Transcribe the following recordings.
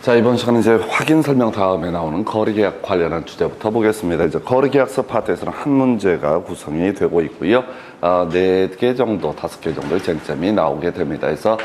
자, 이번 시간은 이제 확인 설명 다음에 나오는 거래계약 관련한 주제부터 보겠습니다. 이제 거래계약서 파트에서는 한 문제가 구성이 되고 있고요. 4개 정도, 5개 정도의 쟁점이 나오게 됩니다. 그래서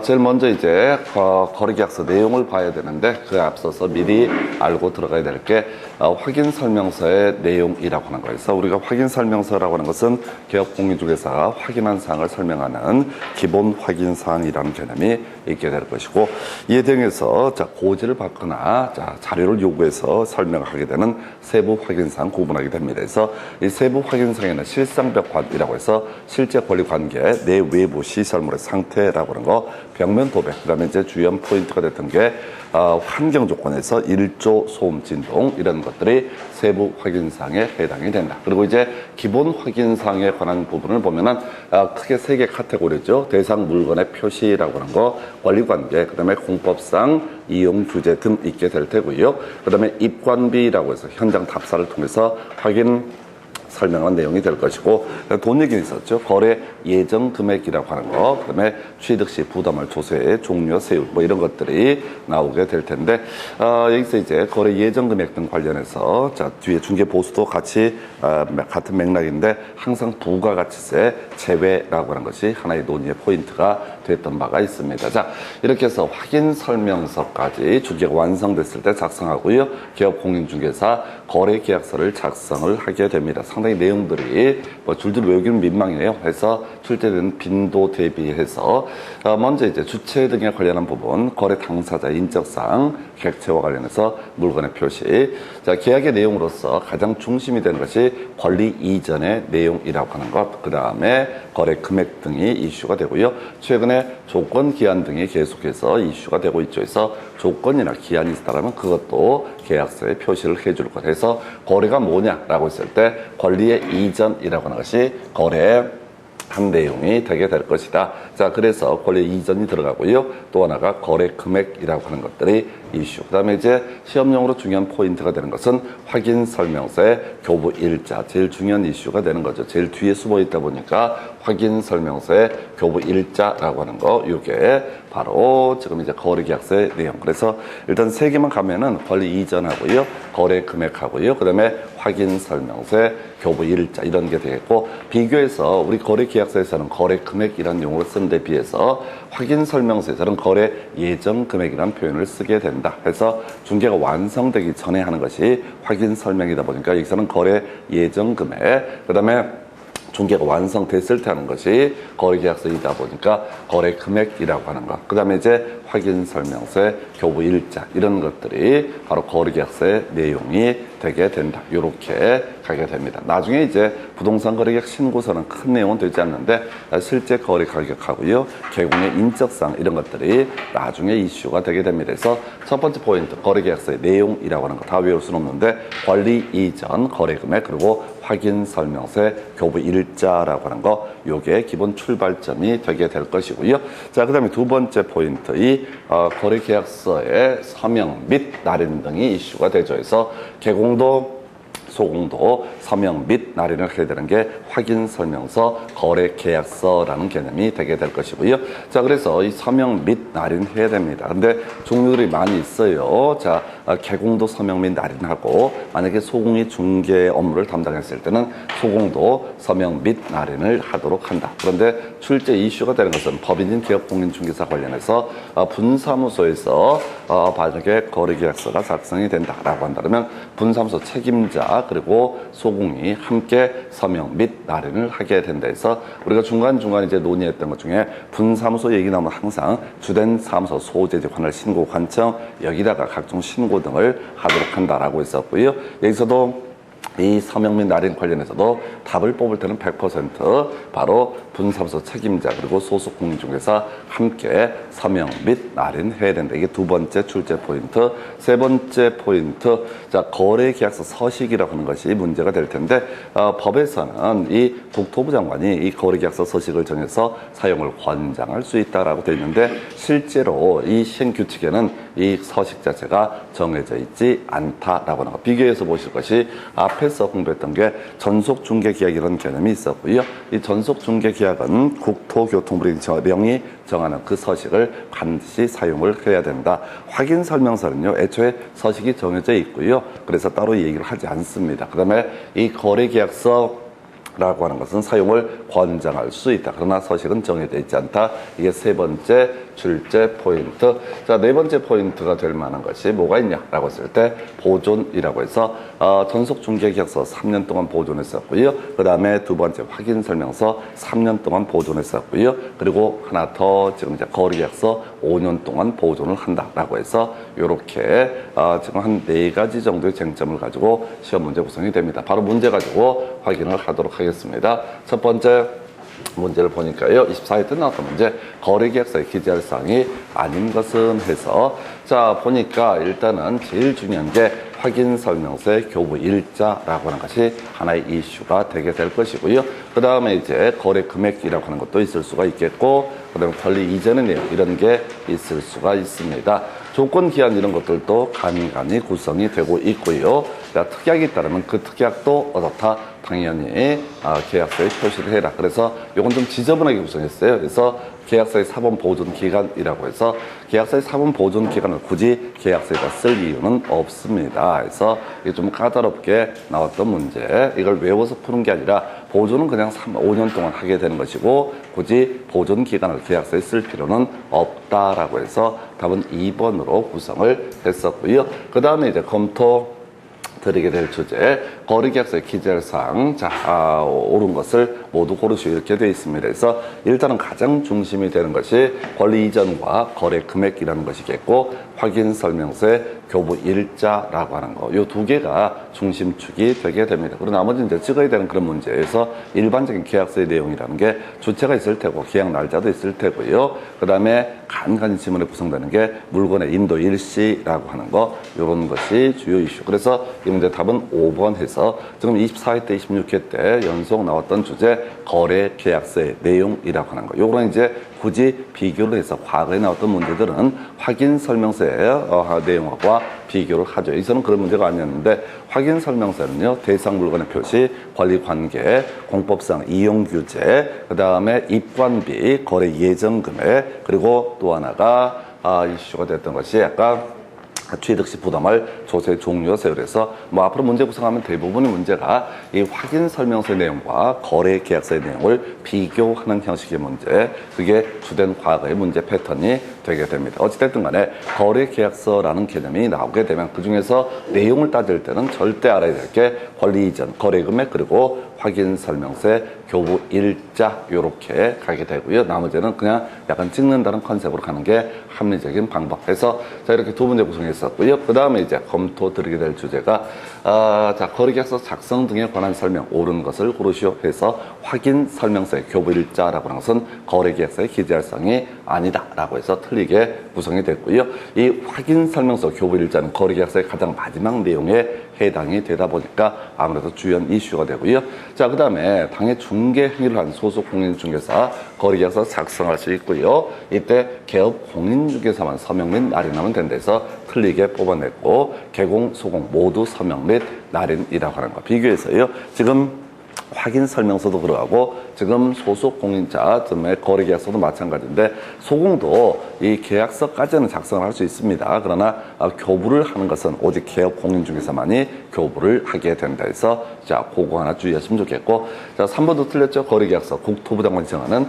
제일 먼저 이제 거래계약서 내용을 봐야 되는데 그 앞서서 미리 알고 들어가야 될 게 확인 설명서의 내용이라고 하는 거예요. 그래서 우리가 확인 설명서라고 하는 것은 개업공인중개사가 확인한 사항을 설명하는 기본 확인 사항이라는 개념이 있게 될 것이고, 이에 대해서 고지를 받거나 자료를 요구해서 설명을 하게 되는 세부 확인사항 구분하게 됩니다. 그래서 이 세부 확인사항에는 실상벽관이라고 해서 실제 권리 관계, 내 외부 시설물의 상태라고 하는 거, 벽면 도백, 그다음에 이제 주요 포인트가 됐던 게 환경 조건에서 일조, 소음, 진동 이런 것들이 세부 확인사항에 해당이 된다. 그리고 이제 기본 확인사항에 관한 부분을 보면은 크게 3개 카테고리죠. 대상 물건의 표시라고 하는 거, 권리 관계, 그다음에 공법상 이용 규제 등 있게 될 테고요. 그다음에 입관비라고 해서 현장 답사를 통해서 확인 설명한 내용이 될 것이고, 돈 얘기는 있었죠. 거래 예정 금액이라고 하는 거, 그다음에 취득 시 부담할 조세, 종료, 세율 뭐 이런 것들이 나오게 될 텐데, 여기서 이제 거래 예정 금액 등 관련해서 뒤에 중개 보수도 같이 같은 맥락인데 항상 부가가치세 제외라고 하는 것이 하나의 논의의 포인트가 됐던 바가 있습니다. 자, 이렇게 해서 확인 설명서까지 중개가 완성됐을 때 작성하고요. 개업공인중개사 거래계약서를 작성을 하게 됩니다. 상당히 내용들이 줄줄 외우기는 민망해요. 해서 출제된 빈도 대비해서 먼저 이제 주체 등에 관련한 부분, 거래 당사자 인적사항, 객체와 관련해서 물건의 표시. 자, 계약의 내용으로서 가장 중심이 되는 것이 권리 이전의 내용이라고 하는 것, 그 다음에 거래 금액 등이 이슈가 되고요. 최근에 조건 기한 등이 계속해서 이슈가 되고 있죠. 그래서 조건이나 기한이 있다면 그것도 계약서에 표시를 해줄 것. 해서 거래가 뭐냐라고 했을 때 권리의 이전이라고 하는 것이 거래의 한 내용이 되게 될 것이다. 자, 그래서 권리 이전이 들어가고요. 또 하나가 거래 금액이라고 하는 것들이 이슈. 그 다음에 이제 시험용으로 중요한 포인트가 되는 것은 확인 설명서의 교부 일자. 제일 중요한 이슈가 되는 거죠. 제일 뒤에 숨어 있다 보니까 확인 설명서의 교부 일자라고 하는 거, 이게 바로 지금 이제 거래계약서의 내용. 그래서 일단 3개만 가면은 권리 이전하고요, 거래 금액하고요, 그 다음에 확인 설명서의 교부 일자 이런 게 되겠고, 비교해서 우리 거래계약서에서는 거래 금액이라는 용어를 쓰는 데 비해서 확인 설명서에서는 거래 예정 금액이라는 표현을 쓰게 된다. 해서 중개가 완성되기 전에 하는 것이 확인 설명이다 보니까 여기서는 거래 예정 금액, 그 다음에 중개가 완성됐을 때 하는 것이 거래계약서이다 보니까 거래 금액이라고 하는 것. 그 다음에 이제 확인 설명서의 교부 일자 이런 것들이 바로 거래계약서의 내용이 되게 된다. 이렇게 가게 됩니다. 나중에 이제 부동산 거래계약 신고서는 큰 내용은 되지 않는데 실제 거래 가격하고요, 개공의 인적사항 이런 것들이 나중에 이슈가 되게 됩니다. 그래서 첫 번째 포인트, 거래계약서의 내용이라고 하는 거 다 외울 수는 없는데 권리 이전, 거래 금액, 그리고 확인 설명서의 교부 일자라고 하는 거, 요게 기본 출발점이 되게 될 것이고요. 자, 그 다음에 두 번째 포인트, 이 거래계약서의 서명 및 날인 등이 이슈가 되죠. 그래서 개공도 소공도 서명 및 날인을 해야 되는 게 확인 설명서 거래계약서라는 개념이 되게 될 것이고요. 자, 그래서 이 서명 및 날인 해야 됩니다. 근데 종류들이 많이 있어요. 자, 개공도 서명 및 날인하고, 만약에 소공이 중개 업무를 담당했을 때는 소공도 서명 및 날인을 하도록 한다. 그런데 출제 이슈가 되는 것은 법인인 개업공인중개사 관련해서 분사무소에서 만약에 거래계약서가 작성이 된다라고 한다면 분사무소 책임자 그리고 소공이 함께 서명 및 날인을 하게 된다 해서 우리가 중간중간 이제 논의했던 것 중에 분사무소 얘기 나오면 항상 주된 사무소 소재지 관할 신고 관청 여기다가 각종 신고 등을 하도록 한다라고 했었고요. 여기서도 이 서명 및 날인 관련해서도 답을 뽑을 때는 100% 바로 분사무소 책임자 그리고 소속 공인중개사 함께 서명 및 날인 해야 된다. 이게 두 번째 출제 포인트. 세 번째 포인트, 자, 거래계약서 서식이라고 하는 것이 문제가 될 텐데 법에서는 이 국토부 장관이 이 거래계약서 서식을 정해서 사용을 권장할 수 있다라고 되어 있는데 실제로 이 시행규칙에는 이 서식 자체가 정해져 있지 않다라고 하는 거. 비교해서 보실 것이 앞 앞에서 공부했던 게 전속중개계약이라는 개념이 있었고요. 이 전속중개계약은 국토교통부령이 정하는 그 서식을 반드시 사용을 해야 된다. 확인설명서는요, 애초에 서식이 정해져 있고요. 그래서 따로 얘기를 하지 않습니다. 그 다음에 이 거래계약서 라고 하는 것은 사용을 권장할 수 있다. 그러나 서식은 정해져 있지 않다. 이게 세 번째 출제 포인트. 자, 네 번째 포인트가 될 만한 것이 뭐가 있냐라고 했을 때 보존이라고 해서 전속중개계약서 3년 동안 보존했었고요. 그 다음에 두 번째 확인설명서 3년 동안 보존했었고요. 그리고 하나 더 지금 이제 거래계약서 5년 동안 보존을 한다라고 해서 이렇게 지금 한 4가지 정도의 쟁점을 가지고 시험 문제 구성이 됩니다. 바로 문제 가지고 확인을 하도록 하겠습니다. 첫 번째 문제를 보니까요, 24회 때 나왔던 문제, 거래계약서에 기재할 사항이 아닌 것은 해서, 자, 보니까 일단은 제일 중요한 게 확인설명서의 교부 일자라고 하는 것이 하나의 이슈가 되게 될 것이고요. 그 다음에 이제 거래 금액이라고 하는 것도 있을 수가 있겠고, 그 다음에 권리 이전의 내용, 이런 게 있을 수가 있습니다. 조건 기한 이런 것들도 간간히 구성이 되고 있고요. 자, 특약이 있다면 그 특약도 어떻다? 당연히 계약서에 표시를 해라. 그래서 이건 좀 지저분하게 구성했어요. 그래서 계약서의 사본 보존 기간이라고 해서 계약서의 사본 보존 기간을 굳이 계약서에다 쓸 이유는 없습니다. 그래서 이게 좀 까다롭게 나왔던 문제, 이걸 외워서 푸는 게 아니라 보존은 그냥 5년 동안 하게 되는 것이고 굳이 보존 기간을 계약서에 쓸 필요는 없다라고 해서 답은 2번으로 구성을 했었고요. 그 다음에 이제 검토 드리게 될 주제, 거래계약서에 기재할 사항, 자, 옳은 것을 모두 고르시오 이렇게 되어 있습니다. 그래서 일단은 가장 중심이 되는 것이 권리 이전과 거래 금액이라는 것이겠고, 확인 설명서의 교부 일자라고 하는 거, 이 두 개가 중심축이 되게 됩니다. 그리고 나머지는 이제 찍어야 되는 그런 문제에서 일반적인 계약서의 내용이라는 게 주체가 있을 테고 계약 날짜도 있을 테고요. 그 다음에 간간히 지문에 구성되는 게 물건의 인도 일시라고 하는 거, 이런 것이 주요 이슈. 그래서 이 문제 답은 5번 해서 지금 24회 때 26회 때 연속 나왔던 주제 거래 계약서의 내용이라고 하는 거, 요거는 이제 굳이 비교를 해서 과거에 나왔던 문제들은 확인 설명서의 내용과 비교를 하죠. 여기서는 그런 문제가 아니었는데, 확인 설명서는요, 대상 물건의 표시, 권리 관계, 공법상 이용 규제, 그 다음에 입관비, 거래 예정 금액, 그리고 또 하나가 이슈가 됐던 것이 약간 취득 시 부담할 조세 종료세. 그래서 뭐 앞으로 문제 구성하면 대부분의 문제가 이 확인 설명서의 내용과 거래 계약서의 내용을 비교하는 형식의 문제, 그게 주된 과거의 문제 패턴이 되게 됩니다. 어찌됐든 간에 거래 계약서라는 개념이 나오게 되면 그 중에서 내용을 따질 때는 절대 알아야 될 게 권리 이전, 거래 금액, 그리고 확인 설명서의 교부 일자, 요렇게 가게 되고요. 나머지는 그냥 약간 찍는다는 컨셉으로 가는 게 합리적인 방법에서, 자, 이렇게 두 문제 구성했었고요. 그 다음에 이제 검토 드리게 될 주제가 자, 거래계약서 작성 등에 관한 설명, 옳은 것을 고르시오 해서 확인 설명서의 교부 일자라고 하는 것은 거래계약서에 기재할 사항이 아니다라고 해서 틀리게 구성이 됐고요. 이 확인 설명서 교부 일자는 거래계약서의 가장 마지막 내용에 해당이 되다 보니까 아무래도 주요한 이슈가 되고요. 자, 그 다음에 당해 중개 행위를 한 소속 공인중개사 거래계약서 작성할 수 있고요. 이때 개업 공인중개사만 서명 및 날인하면 된다 해서 틀리게 뽑아냈고, 개공, 소공 모두 서명 및 날인이라고 하는 거 비교해서요. 지금 확인 설명서도 그러하고 지금 소속 공인자 등의 거래계약서도 마찬가지인데, 소공도 이 계약서까지는 작성을 할 수 있습니다. 그러나 교부를 하는 것은 오직 개업 공인중개사만이 교부를 하게 된다 해서, 자, 그거 하나 주의하시면 좋겠고, 자, 3번도 틀렸죠. 거래계약서 국토부 장관이 정하는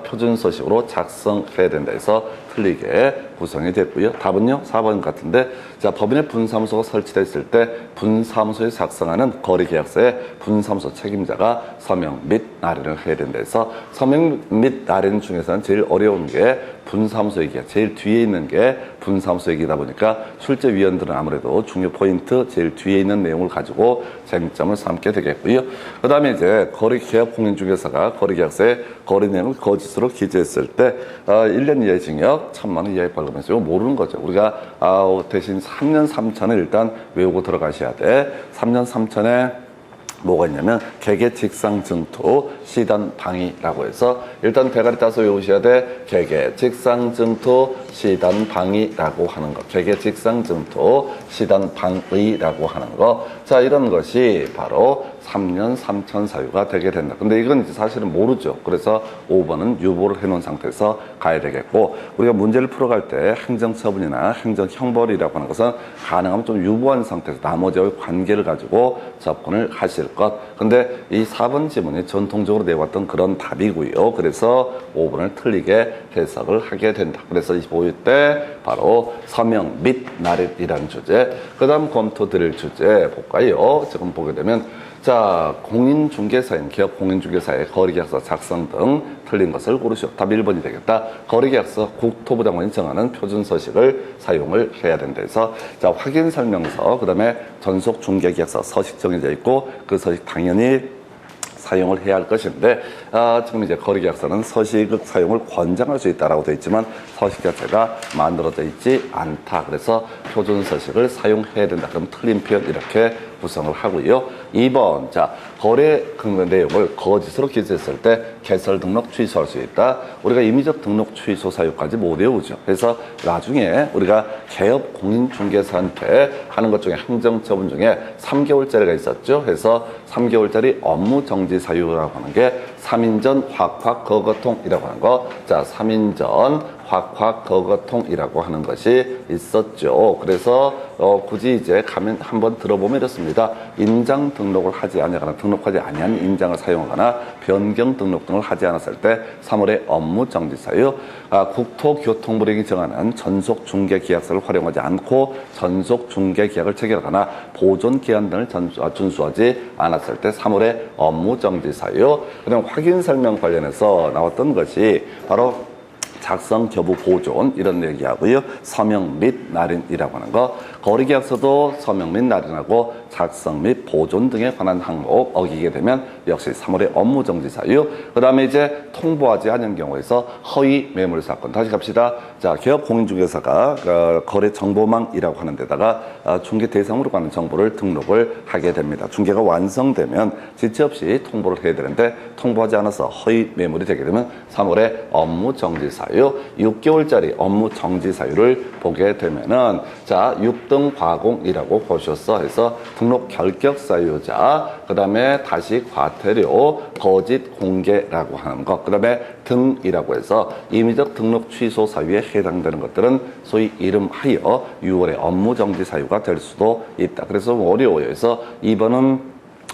표준 서식으로 작성해야 된다 해서 틀리게 구성이 됐고요. 답은요, 4번 같은데, 자, 법인의 분사무소가 설치되어 있을 때 분사무소에 작성하는 거래계약서에 분사무소 책임자가 서명 및 날인을 해야 된다 해서, 서명 및 날인 중에서는 제일 어려운 게 분사무소 얘기가 제일 뒤에 있는 게 분사무소 얘기다 보니까 출제위원들은 아무래도 중요 포인트 제일 뒤에 있는 내용을 가지고 쟁점을 삼게 되겠고요. 그 다음에 이제 거래계약 공인중개사가 거래계약서에 거래 내용을 거짓으로 기재했을 때 1년 이하의 징역, 1,000만 원 이하의 벌금에서 이거 모르는 거죠. 우리가 대신 3년 3천을 일단 외우고 들어가셔야 돼. 3년 3천에 뭐가 있냐면 개개 직상 증투 시단 방위라고 해서 일단 대가리 따서 외우셔야 돼. 개개 직상 증투 시단 방위라고 하는 거. 개개 직상 증투 시단 방위라고 하는 거. 자, 이런 것이 바로 3년 3천 사유가 되게 된다. 근데 이건 이제 사실은 모르죠. 그래서 5번은 유보를 해놓은 상태에서 가야 되겠고, 우리가 문제를 풀어갈 때 행정처분이나 행정형벌이라고 하는 것은 가능하면 좀 유보한 상태에서 나머지와의 관계를 가지고 접근을 하실 것. 근데 이 4번 지문이 전통적으로 내왔던 그런 답이고요. 그래서 5번을 틀리게 해석을 하게 된다. 그래서 25일 때 바로 서명 및 나렛이라는 주제, 그 다음 검토 드릴 주제 볼까요? 지금 보게 되면 자, 공인중개사인 기업 공인중개사의 거래계약서 작성 등 틀린 것을 고르시오. 답 1번이 되겠다. 거래계약서 국토부 장관이 정하는 표준서식을 사용을 해야 된다 해서, 자, 확인설명서, 그 다음에 전속중개계약서 서식 정해져 있고 그 서식 당연히 사용을 해야 할 것인데, 지금 이제 거래계약서는 서식 사용을 권장할 수 있다라고 되어 있지만 서식 자체가 만들어져 있지 않다. 그래서 표준서식을 사용해야 된다. 그럼 틀린 표현 이렇게 구성을 하고요. 2번, 자, 거래 내용을 거짓으로 기재했을 때 개설 등록 취소할 수 있다. 우리가 임의적 등록 취소 사유까지 못 외우죠. 그래서 나중에 우리가 개업 공인중개사한테 하는 것 중에 행정처분 중에 3개월짜리가 있었죠. 그래서 3개월짜리 업무 정지 사유라고 하는 게 3인전 확확 거거통이라고 하는 거. 자, 3인전 확확 거거통이라고 하는 것이 있었죠. 그래서 굳이 이제 가면 한번 들어보면 이렇습니다. 인장 등록을 하지 않거나 등록하지 아니한 인장을 사용하거나 변경 등록 등을 하지 않았을 때 3월의 업무 정지 사유, 국토교통부령이 정하는 전속 중개 계약서를 활용하지 않고 전속 중개 계약을 체결하거나 보존 기한 등을 준수하지 않았을 때 3월의 업무 정지 사유. 그다음 확인 설명 관련해서 나왔던 것이 바로 작성, 교부, 보존 이런 얘기하고요. 서명 및 날인이라고 하는 거. 거래계약서도 서명 및 날인하고 작성 및 보존 등에 관한 항목 어기게 되면 역시 3월의 업무 정지 사유. 그 다음에 이제 통보하지 않은 경우에서 허위 매물 사건. 다시 갑시다. 자, 기업 공인중개사가 거래 정보망이라고 하는 데다가 중개 대상으로 가는 정보를 등록을 하게 됩니다. 중개가 완성되면 지체 없이 통보를 해야 되는데 통보하지 않아서 허위 매물이 되게 되면 3월의 업무 정지 사유. 6개월짜리 업무 정지 사유를 보게 되면은, 자, 6등 과공이라고 보셨어. 해서 등록 결격 사유자, 그 다음에 다시 과태료, 거짓 공개라고 하는 것, 그 다음에 등이라고 해서 임의적 등록 취소 사유에 해당되는 것들은 소위 이름하여 6월의 업무 정지 사유가 될 수도 있다. 그래서 어려워요. 그래서 2번은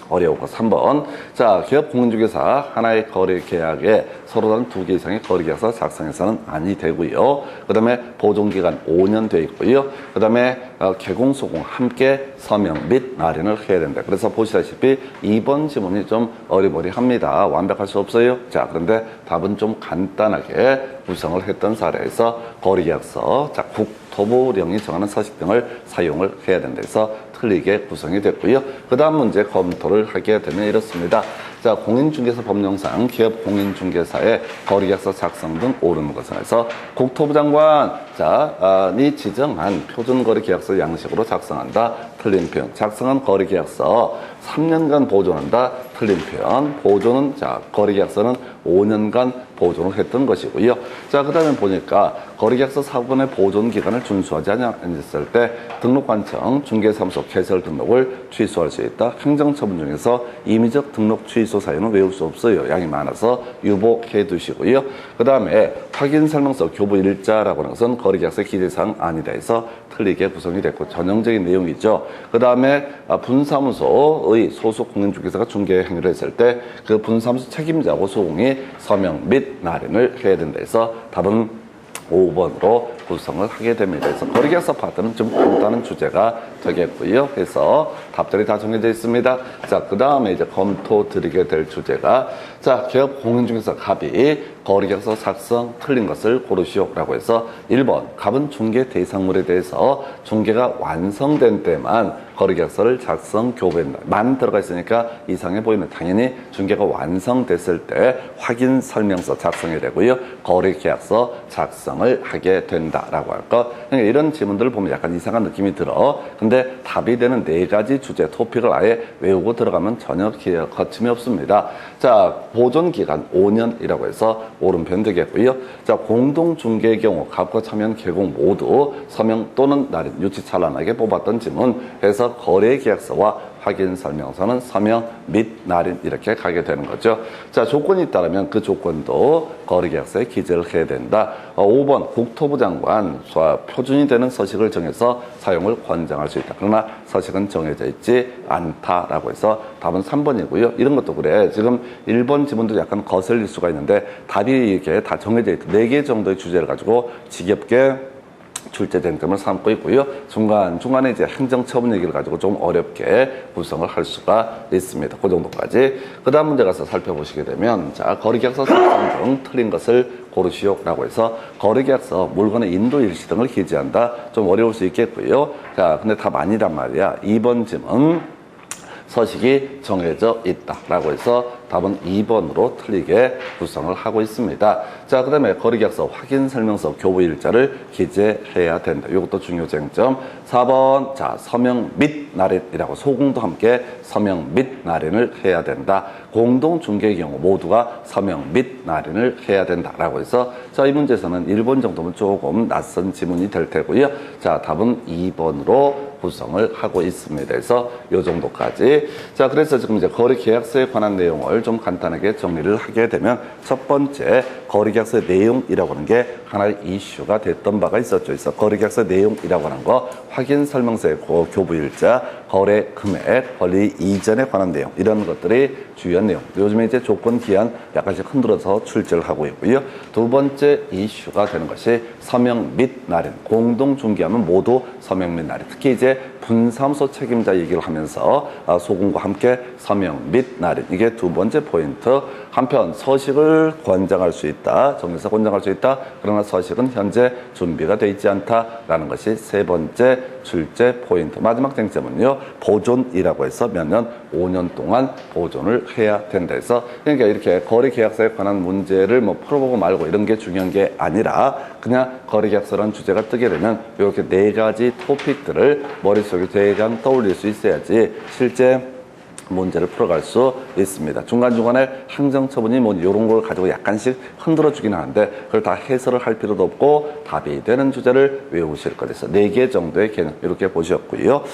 어려우고 3번, 자, 기업 공인중개사 하나의 거래 계약에 서로 다른 2개 이상의 거래 계약서 작성해서는 아니 되고요. 그 다음에 보존기간 5년 돼 있고요. 그 다음에 개공, 소공 함께 서명 및 날인을 해야 된다. 그래서 보시다시피 2번 지문이 좀 어리버리합니다. 완벽할 수 없어요. 자, 그런데 답은 좀 간단하게 구성을 했던 사례에서 거래계약서, 자, 국토부령이 정하는 서식 등을 사용을 해야 된다 해서 틀리게 구성이 됐고요. 그 다음 문제 검토를 하게 되면 이렇습니다. 자, 공인중개사 법령상 기업 공인중개사의 거래계약서 작성 등 옳은 것은 해서 국토부 장관, 자, 니 지정한 표준거래계약서 양식으로 작성한다. 틀린 표현. 작성한 거래계약서 3년간 보존한다. 틀린 표현. 보존은, 자, 거래계약서는 5년간 보존을 했던 것이고요. 자, 그 다음에 보니까 거래계약서 4번의 보존 기간을 준수하지 않았을 때 등록관청 중개사무소 개설 등록을 취소할 수 있다. 행정처분 중에서 임의적 등록 취소 사유는 외울 수 없어요. 양이 많아서 유보해 두시고요. 그 다음에 확인설명서 교부 일자라고 하는 것은 거래계약서 기재사항 아니다 해서 틀리게 구성이 됐고 전형적인 내용이죠. 그 다음에 분사무소의 소속 공인중개사가 중개 행위를 했을 때 그 분사무소 책임자고 소공이 서명 및 날인을 해야 된다 해서 답은 5번으로 구성을 하게 됩니다. 그래서 거래계약서 파트는 좀 간단한 주제가 되겠고요. 그래서 답들이 다 정해져 있습니다. 자, 그 다음에 이제 검토 드리게 될 주제가, 자, 기업 공인중개사 갑이 거래계약서 작성 틀린 것을 고르시오라고 해서 1번 갑은 중개 대상물에 대해서 중개가 완성된 때만 거래계약서를 작성 교부한다만 들어가 있으니까 이상해 보이면 당연히 중개가 완성됐을 때 확인 설명서 작성이 되고요. 거래계약서 작성을 하게 된다. 된다라고 할까? 그러니까 이런 질문들을 보면 약간 이상한 느낌이 들어. 근데 답이 되는 4가지 주제 토픽을 아예 외우고 들어가면 전혀 거침이 없습니다. 자, 보존 기간 5년이라고 해서 오른편 되겠고요. 자, 공동 중개의 경우 갑과 차면 개공 모두 서명 또는 날인 유치찬란하게 뽑았던 지문 해서 거래 계약서와 확인 설명서는 서명 및 날인 이렇게 가게 되는 거죠. 자, 조건이 있다면 그 조건도 거래계약서에 기재를 해야 된다. 5번 국토부 장관 표준이 되는 서식을 정해서 사용을 권장할 수 있다. 그러나 서식은 정해져 있지 않다라고 해서 답은 3번이고요. 이런 것도 그래. 지금 1번 지문도 약간 거슬릴 수가 있는데 답이 이렇게 다 정해져 있다. 4개 정도의 주제를 가지고 지겹게 출제 쟁점을 삼고 있고요. 중간에 이제 행정처분 얘기를 가지고 좀 어렵게 구성을 할 수가 있습니다. 그 정도까지. 그 다음 문제 가서 살펴보시게 되면, 자, 거래계약서 작성 중 틀린 것을 고르시오라고 해서 거래계약서 물건의 인도 일시 등을 기재한다. 좀 어려울 수 있겠고요. 자, 근데 답 아니란 말이야. 2번 질문. 서식이 정해져 있다라고 해서 답은 2번으로 틀리게 구성을 하고 있습니다. 자, 그 다음에 거래계약서 확인설명서 교부일자를 기재해야 된다. 이것도 중요 쟁점. 4번, 자, 서명 및 날인이라고 소공도 함께 서명 및 날인을 해야 된다. 공동중개의 경우 모두가 서명 및 날인을 해야 된다라고 해서 자, 이 문제에서는 1번 정도면 조금 낯선 지문이 될 테고요. 자, 답은 2번으로 구성을 하고 있습니다. 그래서 이 정도까지. 자, 그래서 지금 이제 거래계약서에 관한 내용을 좀 간단하게 정리를 하게 되면 첫 번째 거래계약서의 내용이라고 하는 게 하나의 이슈가 됐던 바가 있었죠. 그래서 거래계약서 내용이라고 하는 거 확인설명서의 교부일자, 거래 금액, 권리 이전에 관한 내용 이런 것들이 주요한 내용. 요즘에 이제 조건 기한 약간씩 흔들어서 출제를 하고 있고요. 두 번째 이슈가 되는 것이 서명 및 날인. 공동 중개하면 모두 서명 및 날인. 특히 이제 분사무소 책임자 얘기를 하면서 소금과 함께 서명 및 날인. 이게 두 번째 포인트. 한편 서식을 권장할 수 있다. 정해서 권장할 수 있다. 그러나 서식은 현재 준비가 되어 있지 않다라는 것이 세 번째 출제 포인트. 마지막 쟁점은요. 보존이라고 해서 몇 년, 5년 동안 보존을 해야 된다 해서 그러니까 이렇게 거래계약서에 관한 문제를 뭐 풀어보고 말고 이런 게 중요한 게 아니라 그냥 거래계약서라는 주제가 뜨게 되면 이렇게 4가지 토픽들을 머릿속에 대강 떠올릴 수 있어야지 실제 문제를 풀어갈 수 있습니다. 중간중간에 행정처분이 뭐 이런 걸 가지고 약간씩 흔들어 주긴 하는데 그걸 다 해설을 할 필요도 없고 답이 되는 주제를 외우실 것 같아서 4개 정도의 개념 이렇게 보셨고요.